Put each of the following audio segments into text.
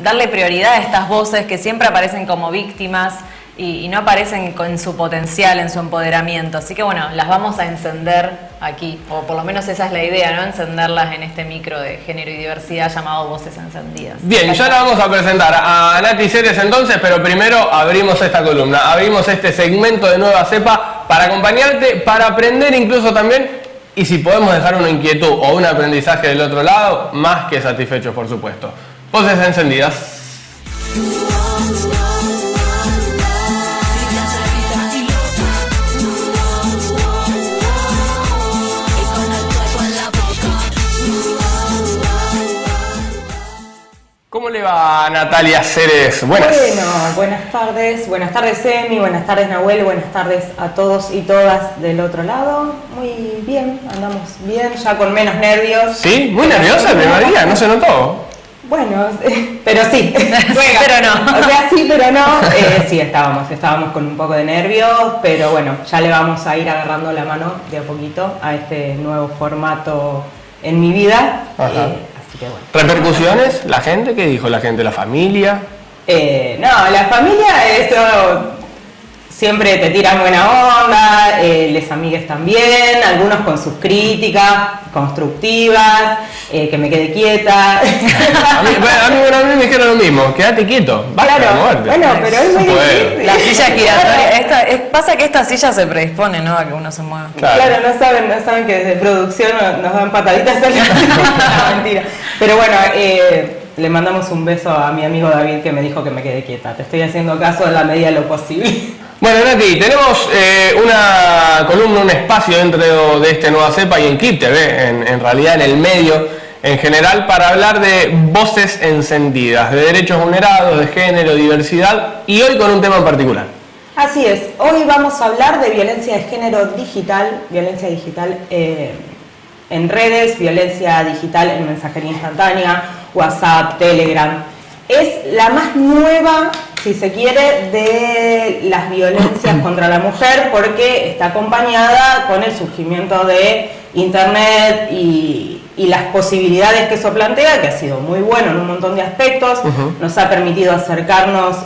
darle prioridad a estas voces que siempre aparecen como víctimas y no aparecen con su potencial, en su empoderamiento. Así que bueno, las vamos a encender aquí, o por lo menos esa es la idea, ¿no? Encenderlas en este micro de género y diversidad llamado Voces Encendidas. Bien, ya la vamos a presentar a Nati Ceres entonces, pero primero abrimos esta columna, abrimos este segmento de Nueva Cepa para acompañarte, para aprender incluso también, y si podemos dejar una inquietud o un aprendizaje del otro lado, más que satisfechos, por supuesto. Voces Encendidas. ¿Cómo le va, Natalia Ceres? Buenas. Bueno, buenas tardes Emi, buenas tardes Nahuel, buenas tardes a todos y todas del otro lado. Muy bien, andamos bien, ya con menos nervios. ¿Sí? Muy nerviosa el primer día, no se notó. Bueno, pero sí. Pero no. O sea, sí, pero no. Sí, estábamos con un poco de nervios, pero bueno, ya le vamos a ir agarrando la mano de a poquito a este nuevo formato en mi vida. Así que bueno. ¿Repercusiones? ¿La gente? ¿Qué dijo la gente? ¿La familia? No, la familia, eso siempre te tiran buena onda, les amigues también, algunos con sus críticas constructivas, que me quede quieta. A mí me dijeron lo mismo, quédate quieto, basta de moverte. Bueno, pero es muy difícil. La silla giratoria, pasa que esta silla se predispone, ¿no?, a que uno se mueva. Claro, no saben que desde producción nos dan pataditas en la mentira. Pero bueno, le mandamos un beso a mi amigo David que me dijo que me quede quieta. Te estoy haciendo caso en la medida de lo posible. Bueno, Nati, tenemos una columna, un espacio dentro de este Nueva Cepa y en KIP TV, en realidad en el medio en general, para hablar de voces encendidas, de derechos vulnerados, de género, diversidad, y hoy con un tema en particular. Así es, hoy vamos a hablar de violencia de género digital, violencia digital en redes, violencia digital en mensajería instantánea, WhatsApp, Telegram. Es la más nueva, si se quiere, de las violencias contra la mujer, porque está acompañada con el surgimiento de Internet y las posibilidades que eso plantea, que ha sido muy bueno en un montón de aspectos. Nos ha permitido acercarnos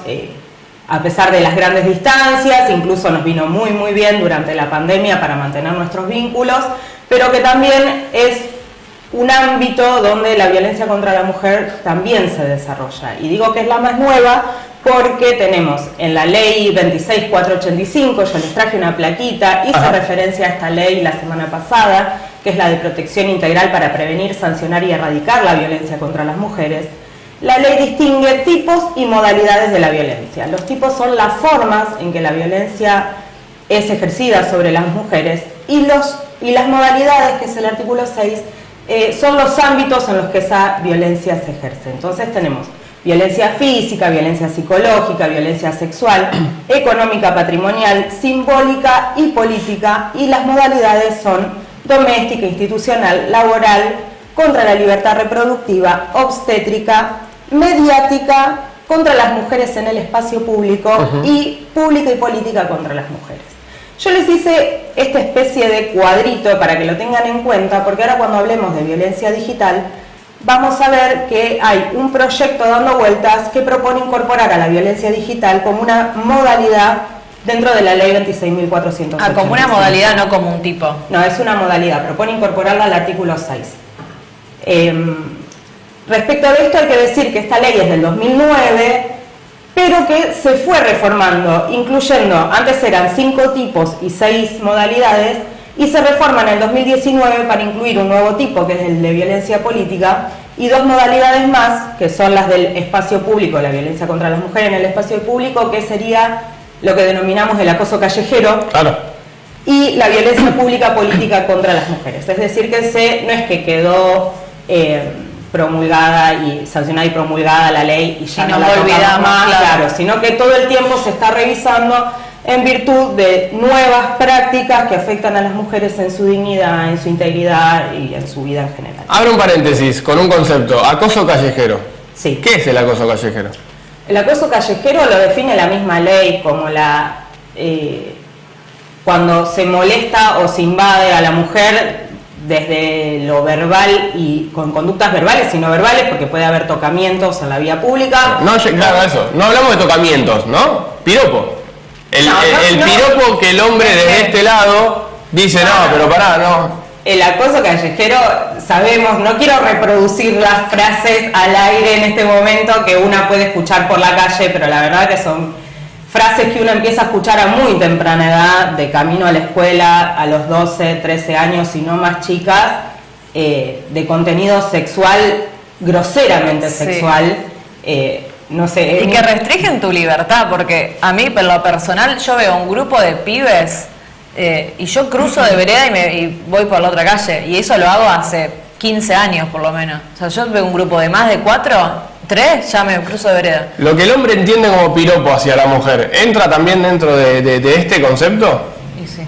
a pesar de las grandes distancias, incluso nos vino muy bien durante la pandemia para mantener nuestros vínculos, pero que también es un ámbito donde la violencia contra la mujer también se desarrolla. Y digo que es la más nueva porque tenemos en la ley 26485, yo les traje una plaquita, hice referencia a esta ley la semana pasada, que es la de protección integral para prevenir, sancionar y erradicar la violencia contra las mujeres. La ley distingue tipos y modalidades de la violencia. Los tipos son las formas en que la violencia es ejercida sobre las mujeres y las modalidades, que es el artículo 6, son los ámbitos en los que esa violencia se ejerce. Entonces tenemos violencia física, violencia psicológica, violencia sexual, económica, patrimonial, simbólica y política, y las modalidades son doméstica, institucional, laboral, contra la libertad reproductiva, obstétrica, mediática, contra las mujeres en el espacio público y pública y política contra las mujeres. Yo les hice esta especie de cuadrito para que lo tengan en cuenta, porque ahora cuando hablemos de violencia digital vamos a ver que hay un proyecto dando vueltas que propone incorporar a la violencia digital como una modalidad dentro de la ley 26.485. Como una modalidad, no como un tipo. No, es una modalidad, propone incorporarla al artículo 6. Respecto de esto hay que decir que esta ley es del 2009, pero que se fue reformando, incluyendo, antes eran 5 tipos y 6 modalidades, y se reforma en el 2019 para incluir un nuevo tipo, que es el de violencia política, y 2 modalidades más, que son las del espacio público, la violencia contra las mujeres en el espacio público, que sería lo que denominamos el acoso callejero, y la violencia pública política contra las mujeres. Es decir, que no es que quedó promulgada y sancionada y promulgada la ley y ya no la olvidamos más, claro, sino que todo el tiempo se está revisando en virtud de nuevas prácticas que afectan a las mujeres en su dignidad, en su integridad y en su vida en general. Abro un paréntesis con un concepto, acoso callejero. Sí. ¿Qué es el acoso callejero? El acoso callejero lo define la misma ley como cuando se molesta o se invade a la mujer desde lo verbal y con conductas verbales y no verbales, porque puede haber tocamientos en la vía pública. No, claro, eso. No hablamos de tocamientos, ¿no? Piropo. El piropo que el hombre desde este lado dice, no, pero pará, no. El acoso callejero, sabemos, no quiero reproducir las frases al aire en este momento que una puede escuchar por la calle, pero la verdad que son frases que uno empieza a escuchar a muy temprana edad, de camino a la escuela, a los 12, 13 años y no más chicas, de contenido sexual, groseramente sexual, no sé. Y que restringen tu libertad, porque a mí, por lo personal, yo veo un grupo de pibes y yo cruzo de vereda y voy por la otra calle, y eso lo hago hace 15 años por lo menos. O sea, yo veo un grupo de más de 4, 3, ya me cruzo de vereda. Lo que el hombre entiende como piropo hacia la mujer, ¿entra también dentro de este concepto? Y sí.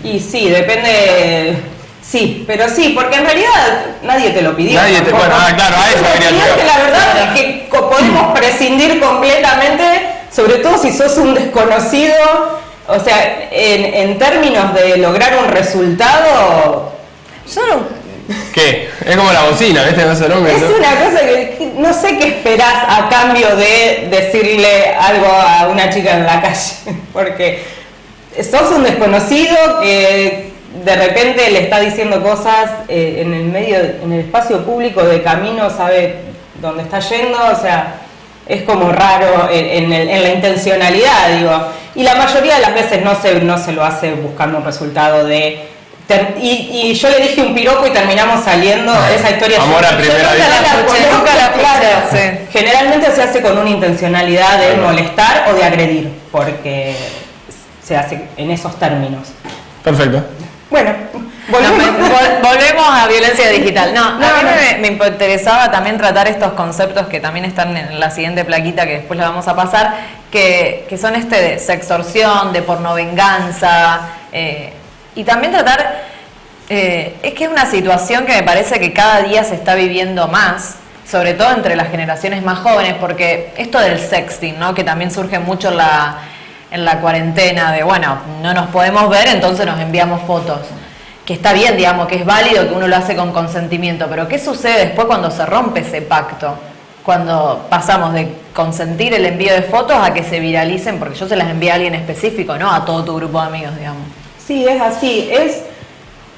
Y sí, depende. Sí, pero sí, porque en realidad nadie te lo pidió. Bueno, claro, a eso quería llegar. Que la verdad es que podemos prescindir completamente, sobre todo si sos un desconocido. O sea, en términos de lograr un resultado, yo no. ¿Qué? Es como la bocina, ¿viste? No sé el nombre, es ¿no? una cosa que no sé qué esperás a cambio de decirle algo a una chica en la calle, porque sos un desconocido que de repente le está diciendo cosas en el espacio público de camino, sabe dónde está yendo, o sea, es como raro en la intencionalidad, digo. Y la mayoría de las veces no se lo hace buscando un resultado de... Y yo le dije un piropo y terminamos saliendo, esa historia... Amor a primera vista. Nunca la escuché, sí. Generalmente se hace con una intencionalidad de molestar o de agredir, porque se hace en esos términos. Perfecto. Bueno, volvemos a violencia digital. A mí me interesaba también tratar estos conceptos que también están en la siguiente plaquita que después la vamos a pasar, que son de sextorsión, de pornovenganza, y también tratar, es que es una situación que me parece que cada día se está viviendo más, sobre todo entre las generaciones más jóvenes, porque esto del sexting, ¿no? Que también surge mucho en la cuarentena, de bueno, no nos podemos ver, entonces nos enviamos fotos. Que está bien, digamos, que es válido que uno lo hace con consentimiento, pero ¿qué sucede después cuando se rompe ese pacto? Cuando pasamos de consentir el envío de fotos a que se viralicen, porque yo se las envié a alguien específico, no a todo tu grupo de amigos, digamos. Sí, es así.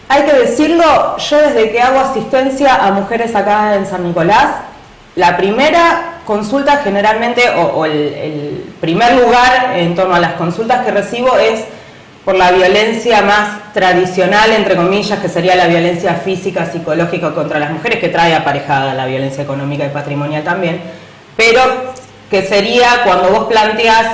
Hay que decirlo, yo desde que hago asistencia a mujeres acá en San Nicolás, la primera consulta generalmente, o el primer lugar en torno a las consultas que recibo es por la violencia más tradicional, entre comillas, que sería la violencia física, psicológica contra las mujeres, que trae aparejada la violencia económica y patrimonial también, pero que sería cuando vos planteas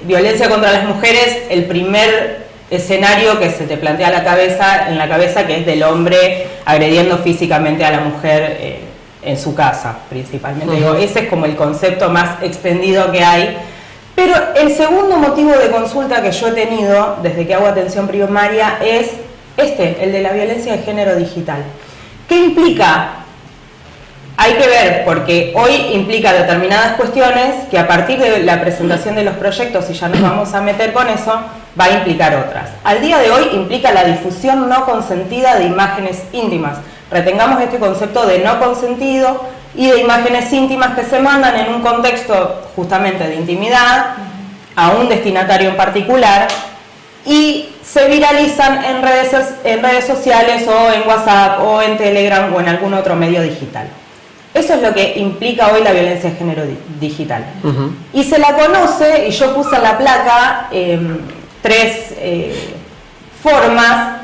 violencia contra las mujeres, el primer escenario que se te plantea en la cabeza, que es del hombre agrediendo físicamente a la mujer en su casa, principalmente. Digo, ese es como el concepto más extendido que hay. Pero el segundo motivo de consulta que yo he tenido desde que hago atención primaria es el de la violencia de género digital. ¿Qué implica? Hay que ver, porque hoy implica determinadas cuestiones que a partir de la presentación de los proyectos, y ya nos vamos a meter con eso, va a implicar otras. Al día de hoy implica la difusión no consentida de imágenes íntimas. Retengamos este concepto de no consentido y de imágenes íntimas que se mandan en un contexto justamente de intimidad a un destinatario en particular y se viralizan en redes sociales o en WhatsApp o en Telegram o en algún otro medio digital. Eso es lo que implica hoy la violencia de género digital. Y se la conoce, y yo puse en la placa 3 formas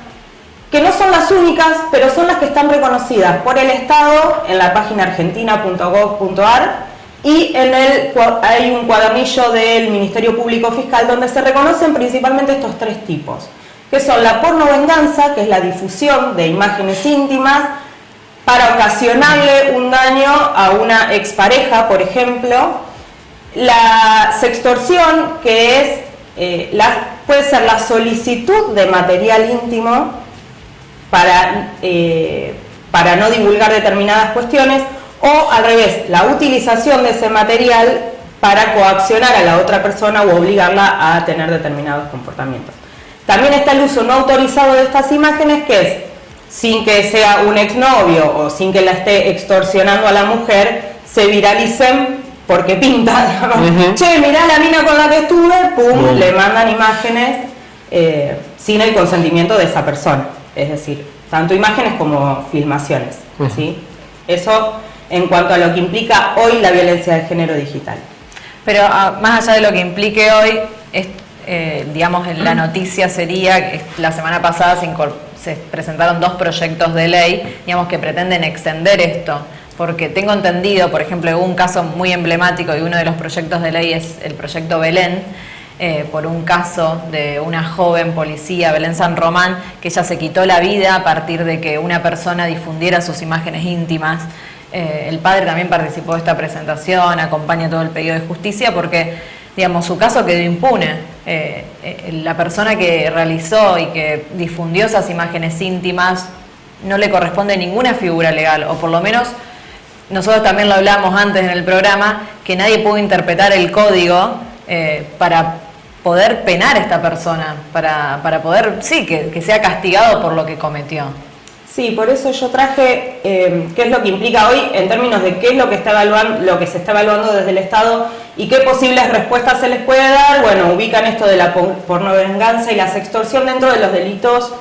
que no son las únicas, pero son las que están reconocidas por el Estado en la página argentina.gov.ar y hay un cuadernillo del Ministerio Público Fiscal donde se reconocen principalmente estos 3 tipos, que son la pornovenganza, que es la difusión de imágenes íntimas para ocasionarle un daño a una expareja, por ejemplo, la sextorsión, que es puede ser la solicitud de material íntimo para no divulgar determinadas cuestiones, o al revés, la utilización de ese material para coaccionar a la otra persona o obligarla a tener determinados comportamientos. También está el uso no autorizado de estas imágenes, que es sin que sea un exnovio o sin que la esté extorsionando a la mujer, se viralicen porque pinta, digamos. Che, mirá la mina con la que estuve, pum, le mandan imágenes sin el consentimiento de esa persona. Es decir, tanto imágenes como filmaciones, ¿sí? Eso en cuanto a lo que implica hoy la violencia de género digital. Pero más allá de lo que implique hoy, digamos, la noticia sería que la semana pasada se presentaron 2 proyectos de ley, digamos, que pretenden extender esto. Porque tengo entendido, por ejemplo, hubo un caso muy emblemático y uno de los proyectos de ley es el proyecto Belén, por un caso de una joven policía, Belén San Román, que ella se quitó la vida a partir de que una persona difundiera sus imágenes íntimas. El padre también participó de esta presentación, acompaña todo el pedido de justicia porque, digamos, su caso quedó impune. La persona que realizó y que difundió esas imágenes íntimas no le corresponde ninguna figura legal, o por lo menos nosotros también lo hablamos antes en el programa, que nadie pudo interpretar el código para poder penar a esta persona, para poder, sí, que sea castigado por lo que cometió. Sí, por eso yo traje qué es lo que implica hoy en términos de qué es lo que se está evaluando desde el Estado y qué posibles respuestas se les puede dar. Bueno, ubican esto de la pornovenganza y la sextorsión dentro de los delitos,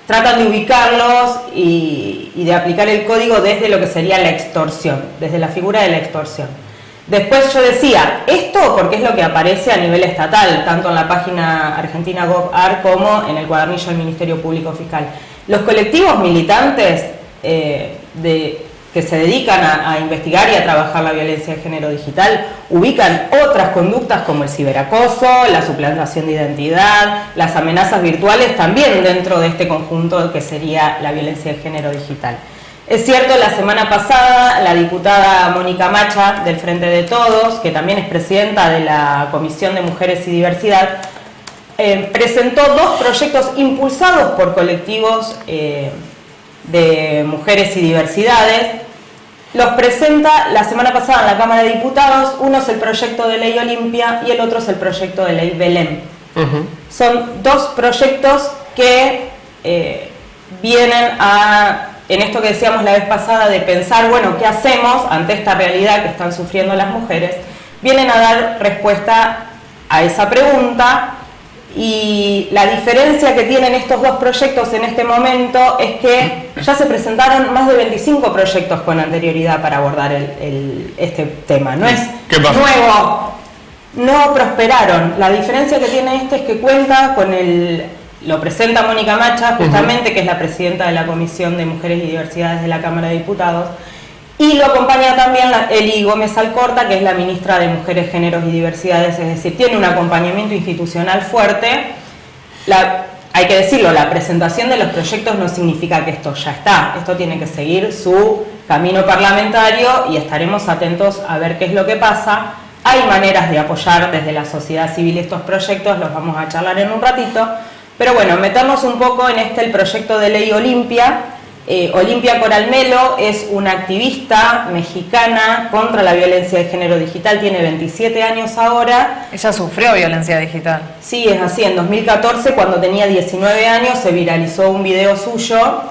tratan de ubicarlos y de aplicar el código desde lo que sería la extorsión, desde la figura de la extorsión. Después yo decía, esto porque es lo que aparece a nivel estatal, tanto en la página Argentina Gov.ar como en el cuadernillo del Ministerio Público Fiscal. Los colectivos militantes que se dedican a investigar y a trabajar la violencia de género digital ubican otras conductas como el ciberacoso, la suplantación de identidad, las amenazas virtuales también dentro de este conjunto que sería la violencia de género digital. Es cierto, la semana pasada la diputada Mónica Macha del Frente de Todos, que también es presidenta de la Comisión de Mujeres y Diversidad, presentó 2 proyectos impulsados por colectivos de mujeres y diversidades. Los presenta la semana pasada en la Cámara de Diputados. Uno es el proyecto de ley Olimpia y el otro es el proyecto de ley Belén. Son 2 proyectos que vienen en esto que decíamos la vez pasada de pensar, bueno, ¿qué hacemos ante esta realidad que están sufriendo las mujeres? Vienen a dar respuesta a esa pregunta. Y la diferencia que tienen estos 2 proyectos en este momento es que ya se presentaron más de 25 proyectos con anterioridad para abordar este tema. No es nuevo, no prosperaron. La diferencia que tiene este es que cuenta con lo presenta Mónica Macha, justamente, que es la presidenta de la Comisión de Mujeres y Diversidades de la Cámara de Diputados, y lo acompaña también Eli Gómez Alcorta, que es la ministra de Mujeres, Géneros y Diversidades, es decir, tiene un acompañamiento institucional fuerte. Hay que decirlo, la presentación de los proyectos no significa que esto ya está, esto tiene que seguir su camino parlamentario y estaremos atentos a ver qué es lo que pasa. Hay maneras de apoyar desde la sociedad civil estos proyectos, los vamos a charlar en un ratito, pero bueno, meternos un poco en el proyecto de ley Olimpia. Olimpia Coral Melo es una activista mexicana contra la violencia de género digital, tiene 27 años ahora. Ella sufrió violencia digital. Sí, es así. En 2014, cuando tenía 19 años, se viralizó un video suyo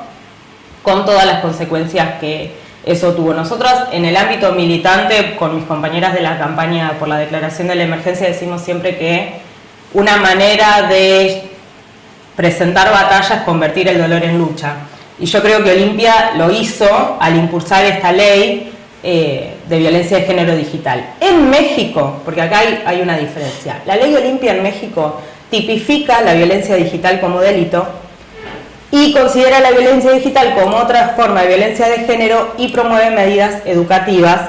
con todas las consecuencias que eso tuvo. Nosotras, en el ámbito militante, con mis compañeras de la campaña por la declaración de la emergencia, decimos siempre que una manera de presentar batalla es convertir el dolor en lucha. Y yo creo que Olimpia lo hizo al impulsar esta ley de violencia de género digital. En México, porque acá hay una diferencia, la ley Olimpia en México tipifica la violencia digital como delito y considera la violencia digital como otra forma de violencia de género y promueve medidas educativas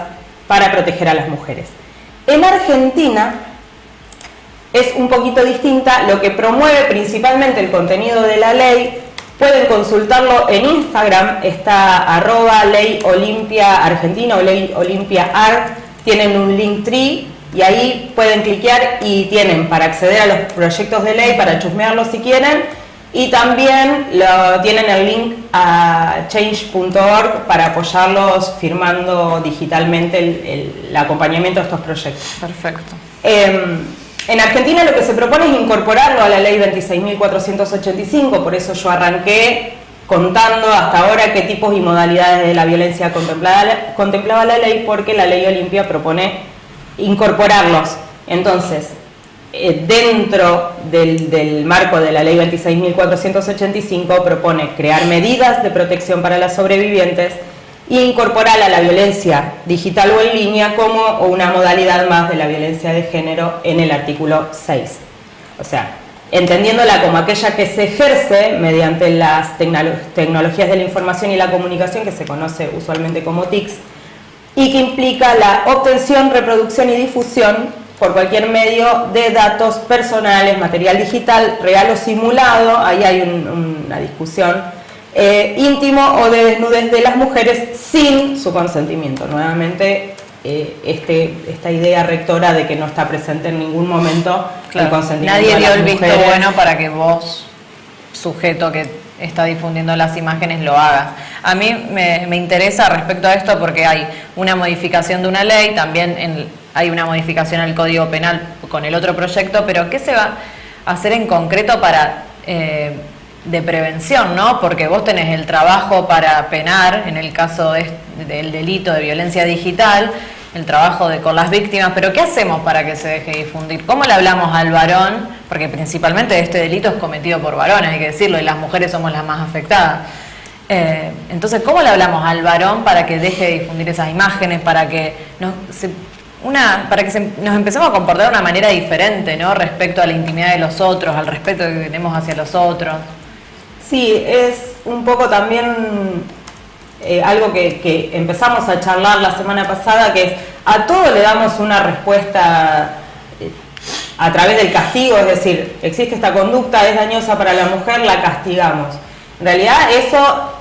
para proteger a las mujeres. En Argentina es un poquito distinta, lo que promueve principalmente el contenido de la ley. Pueden consultarlo en Instagram, está @leyOlimpiaArgentina o leyOlimpiaArt, tienen un Linktree y ahí pueden cliquear y tienen para acceder a los proyectos de ley, para chusmearlos si quieren, y también tienen el link a change.org para apoyarlos firmando digitalmente el acompañamiento de estos proyectos. Perfecto. En Argentina lo que se propone es incorporarlo a la ley 26.485, por eso yo arranqué contando hasta ahora qué tipos y modalidades de la violencia contemplaba la ley, porque la ley Olimpia propone incorporarlos. Entonces, dentro del marco de la ley 26.485 propone crear medidas de protección para las sobrevivientes e incorporar a la violencia digital o en línea como una modalidad más de la violencia de género en el artículo 6. O sea, entendiéndola como aquella que se ejerce mediante las tecnologías de la información y la comunicación, que se conoce usualmente como TICs, y que implica la obtención, reproducción y difusión por cualquier medio de datos personales, material digital, real o simulado, ahí hay una discusión, íntimo o de desnudez de las mujeres sin su consentimiento. Nuevamente, esta idea rectora de que no está presente en ningún momento el consentimiento Nadie de dio las el visto mujeres. bueno para que vos, sujeto que está difundiendo las imágenes, lo hagas. A mí me interesa respecto a esto porque hay una modificación de una ley, también hay una modificación al Código Penal con el otro proyecto, pero ¿qué se va a hacer en concreto para de prevención, ¿no? Porque vos tenés el trabajo para penar, en el caso del delito de violencia digital, el trabajo con las víctimas, pero ¿qué hacemos para que se deje difundir? ¿Cómo le hablamos al varón? Porque principalmente este delito es cometido por varones, hay que decirlo, y las mujeres somos las más afectadas. Entonces, ¿cómo le hablamos al varón para que deje de difundir esas imágenes, para que nos empecemos a comportar de una manera diferente, ¿no? Respecto a la intimidad de los otros, al respeto que tenemos hacia los otros? Sí, es un poco también algo que empezamos a charlar la semana pasada, que es a todo le damos una respuesta a través del castigo, es decir, existe esta conducta, es dañosa para la mujer, la castigamos. En realidad eso,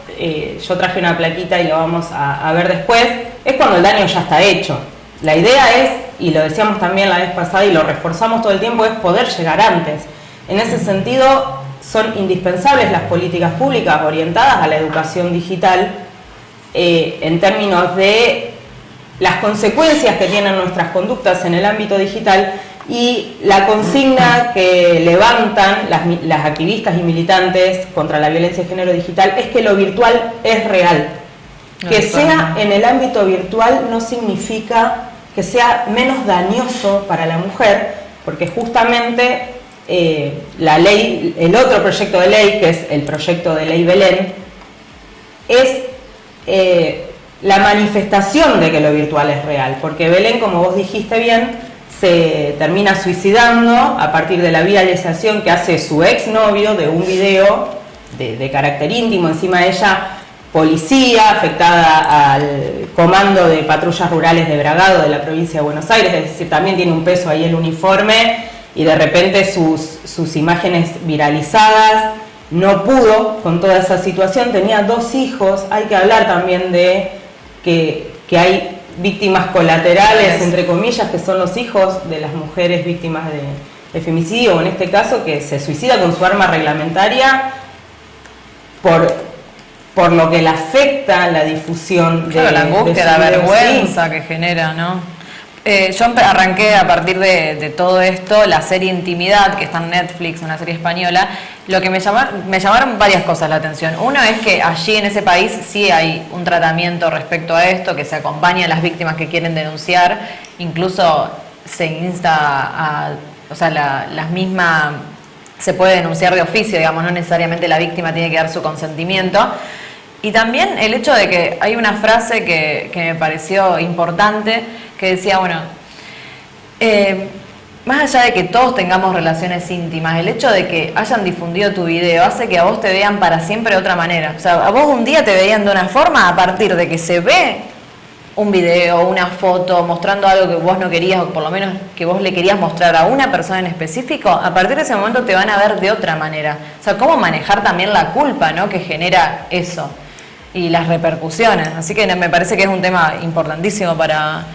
yo traje una plaquita y lo vamos a ver después, es cuando el daño ya está hecho. La idea es, y lo decíamos también la vez pasada y lo reforzamos todo el tiempo, es poder llegar antes. En ese sentido, son indispensables las políticas públicas orientadas a la educación digital en términos de las consecuencias que tienen nuestras conductas en el ámbito digital, y la consigna que levantan las activistas y militantes contra la violencia de género digital es que lo virtual es real. Que sea en el ámbito virtual no significa que sea menos dañoso para la mujer, porque justamente la ley, el otro proyecto de ley, que es el proyecto de ley Belén, es la manifestación de que lo virtual es real, porque Belén, como vos dijiste bien, se termina suicidando a partir de la viralización que hace su exnovio de un video de carácter íntimo. Encima ella, policía, afectada al comando de patrullas rurales de Bragado de la provincia de Buenos Aires, es decir, también tiene un peso ahí el uniforme, y de repente sus imágenes viralizadas. No pudo con toda esa situación, tenía 2 hijos, hay que hablar también de que hay víctimas colaterales, entre comillas, que son los hijos de las mujeres víctimas de femicidio, o en este caso que se suicida con su arma reglamentaria por lo que le afecta la difusión de la angustia, la video, vergüenza que genera, ¿no? Yo arranqué a partir de todo esto la serie Intimidad, que está en Netflix, una serie española. Lo que me llamaron varias cosas la atención. Uno es que allí en ese país sí hay un tratamiento respecto a esto, que se acompaña a las víctimas que quieren denunciar, incluso se insta o sea, las mismas se puede denunciar de oficio, digamos, no necesariamente la víctima tiene que dar su consentimiento. Y también el hecho de que hay una frase que me pareció importante, que decía, bueno, más allá de que todos tengamos relaciones íntimas, el hecho de que hayan difundido tu video hace que a vos te vean para siempre de otra manera. O sea, a vos un día te veían de una forma, a partir de que se ve un video, una foto, mostrando algo que vos no querías, o por lo menos que vos le querías mostrar a una persona en específico, a partir de ese momento te van a ver de otra manera. O sea, cómo manejar también la culpa, ¿no?, que genera eso y las repercusiones. Así que me parece que es un tema importantísimo para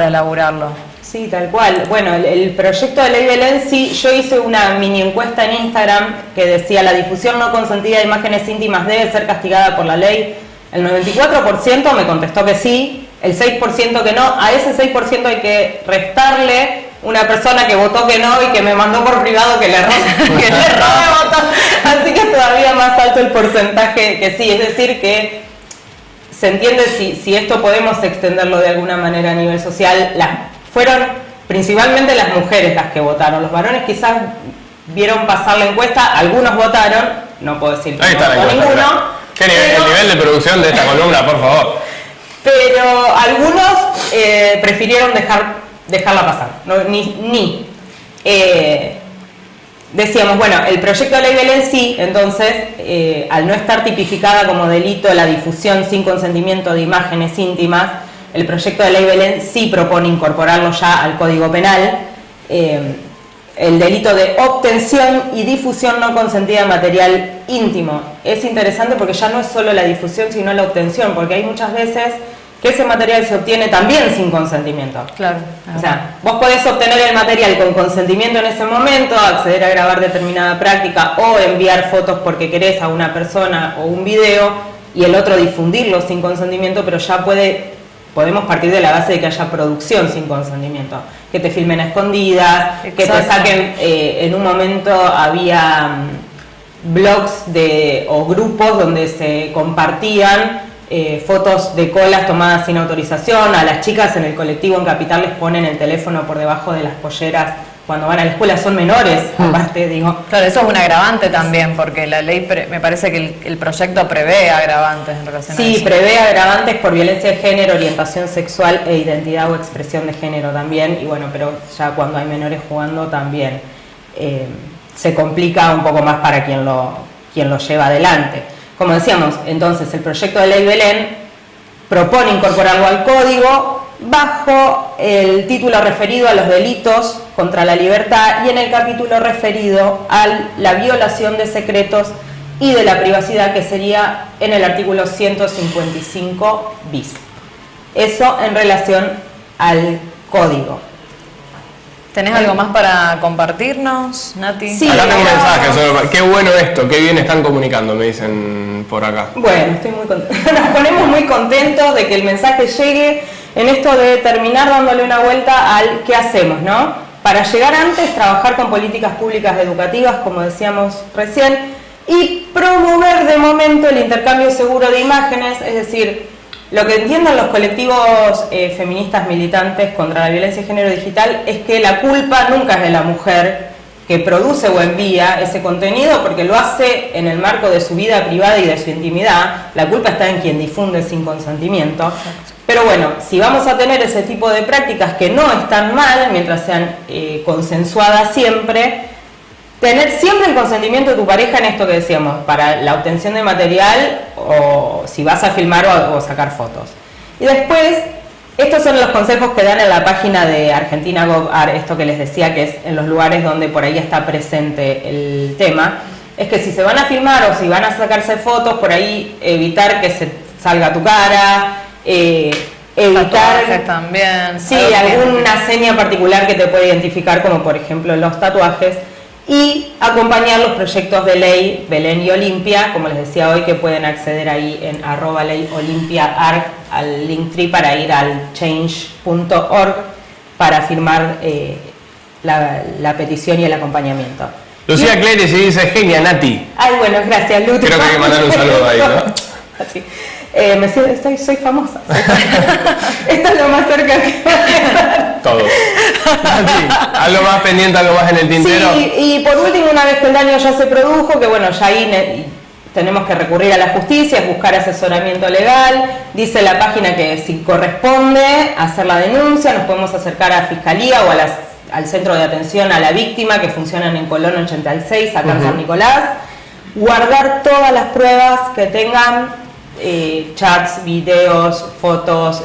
elaborarlo. Sí, tal cual. Bueno, el proyecto de ley Belén, sí, yo hice una mini encuesta en Instagram que decía: la difusión no consentida de imágenes íntimas debe ser castigada por la ley. El 94% me contestó que sí, el 6% que no. A ese 6% hay que restarle una persona que votó que no y que me mandó por privado que le robe votos. Así que todavía más alto el porcentaje que sí, es decir que se entiende si esto podemos extenderlo de alguna manera a nivel social. Fueron principalmente las mujeres las que votaron, los varones quizás vieron pasar la encuesta, algunos votaron, no puedo decir que ahí está no la votó encuesta, ninguno. ¿Qué nivel, el nivel de producción de esta columna, por favor? Pero algunos prefirieron dejarla pasar, decíamos, bueno, el proyecto de ley Belén sí, entonces, al no estar tipificada como delito la difusión sin consentimiento de imágenes íntimas, el proyecto de ley Belén sí propone incorporarlo ya al Código Penal, el delito de obtención y difusión no consentida de material íntimo. Es interesante porque ya no es solo la difusión, sino la obtención, porque hay muchas veces que ese material se obtiene también sin consentimiento. Claro. O sea, vos podés obtener el material con consentimiento en ese momento, acceder a grabar determinada práctica o enviar fotos porque querés a una persona o un video y el otro difundirlo sin consentimiento, pero ya podemos partir de la base de que haya producción sin consentimiento, que te filmen a escondidas, que te saquen, en un momento había blogs o grupos donde se compartían fotos de colas tomadas sin autorización, a las chicas en el colectivo en Capital les ponen el teléfono por debajo de las polleras cuando van a la escuela, son menores, aparte digo. Claro, eso es un agravante también, porque la ley, me parece que el proyecto prevé agravantes en relación a eso. Sí, prevé agravantes por violencia de género, orientación sexual e identidad o expresión de género también, y bueno, pero ya cuando hay menores jugando también se complica un poco más para quien lo lleva adelante. Como decíamos, entonces el proyecto de ley Belén propone incorporarlo al código bajo el título referido a los delitos contra la libertad y en el capítulo referido a la violación de secretos y de la privacidad, que sería en el artículo 155 bis. Eso en relación al código. ¿Tenés algo más para compartirnos, Nati? Sí. Acá tengo un mensaje, qué bueno esto, qué bien están comunicando, me dicen por acá. Bueno, estoy muy contenta. Nos ponemos muy contentos de que el mensaje llegue en esto de terminar dándole una vuelta al qué hacemos, ¿no? Para llegar antes, trabajar con políticas públicas educativas, como decíamos recién, y promover de momento el intercambio seguro de imágenes, es decir, lo que entienden los colectivos feministas militantes contra la violencia de género digital es que la culpa nunca es de la mujer que produce o envía ese contenido, porque lo hace en el marco de su vida privada y de su intimidad. La culpa está en quien difunde sin consentimiento. Pero bueno, si vamos a tener ese tipo de prácticas que no están mal, mientras sean consensuadas siempre, tener siempre el consentimiento de tu pareja en esto que decíamos, para la obtención de material o si vas a filmar o sacar fotos. Y después, estos son los consejos que dan en la página de Argentina Gov.ar, esto que les decía que es en los lugares donde por ahí está presente el tema, es que si se van a filmar o si van a sacarse fotos, por ahí evitar que se salga tu cara, evitar tatuajes también. sí, alguna seña particular que te puede identificar, como por ejemplo los tatuajes, y acompañar los proyectos de ley Belén y Olimpia, como les decía hoy, que pueden acceder ahí en @leyOlimpiaArc al Linktree para ir al change.org para firmar la petición y el acompaño. Lucía Cleres y dice, genia, Nati. Ay, bueno, gracias, Lu. Creo que hay que mandar un saludo ahí, ¿no? Así. Soy famosa. Esto es lo más cerca que voy a estar. Todos. Nati, algo más pendiente, algo más en el tintero. Sí, y por último, una vez que el daño ya se produjo, que bueno, ya ahí tenemos que recurrir a la justicia, es buscar asesoramiento legal. Dice la página que si corresponde hacer la denuncia, nos podemos acercar a Fiscalía o al Centro de Atención a la Víctima, que funcionan en Colón 86, acá en San Nicolás. Guardar todas las pruebas que tengan, chats, videos, fotos,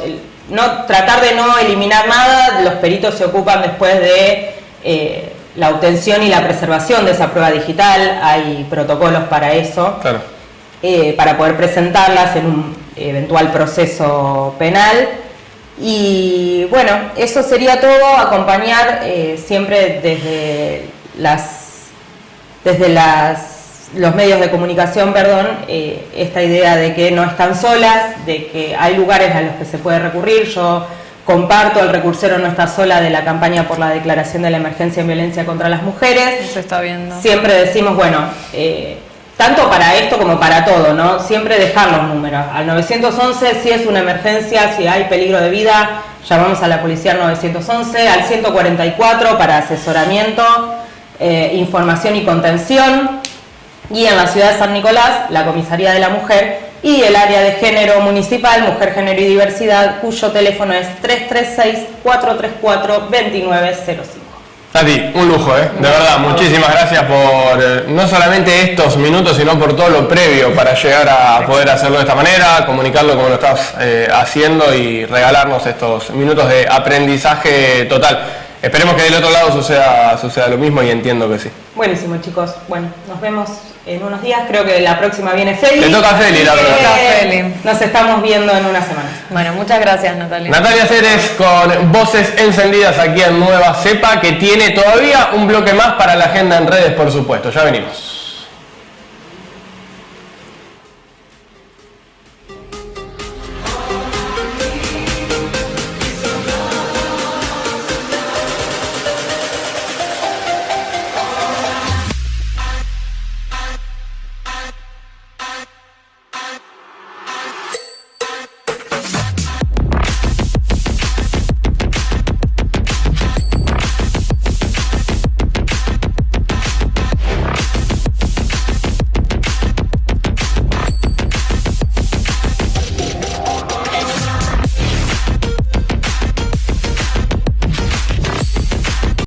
tratar de no eliminar nada. Los peritos se ocupan después de la obtención y la preservación de esa prueba digital. Hay protocolos para eso, Claro. Para poder presentarlas en un eventual proceso penal. Y bueno, eso sería todo. Acompañar siempre desde los medios de comunicación, esta idea de que no están solas, de que hay lugares a los que se puede recurrir. Yo comparto, el recursero no está sola, de la campaña por la declaración de la emergencia en violencia contra las mujeres. Se está viendo. Siempre decimos, bueno, tanto para esto como para todo, ¿no? Siempre dejar los números. Al 911 si es una emergencia, si hay peligro de vida, llamamos a la policía al 911, al 144 para asesoramiento, información y contención. Y en la ciudad de San Nicolás, la Comisaría de la Mujer y el área de género municipal, Mujer, Género y Diversidad, cuyo teléfono es 336-434-2905. Nati, un lujo, de verdad, muchísimas gracias por no solamente estos minutos, sino por todo lo previo para llegar a poder hacerlo de esta manera, comunicarlo como lo estás haciendo y regalarnos estos minutos de aprendizaje total. Esperemos que del otro lado suceda lo mismo y entiendo que sí. Buenísimo, chicos. Bueno, nos vemos en unos días. Creo que la próxima viene Feli. Le toca a Feli, la verdad. Nos estamos viendo en unas semanas. Bueno, muchas gracias, Natalia. Natalia Ceres con voces encendidas aquí en Nueva Cepa, que tiene todavía un bloque más para la agenda en redes, por supuesto. Ya venimos.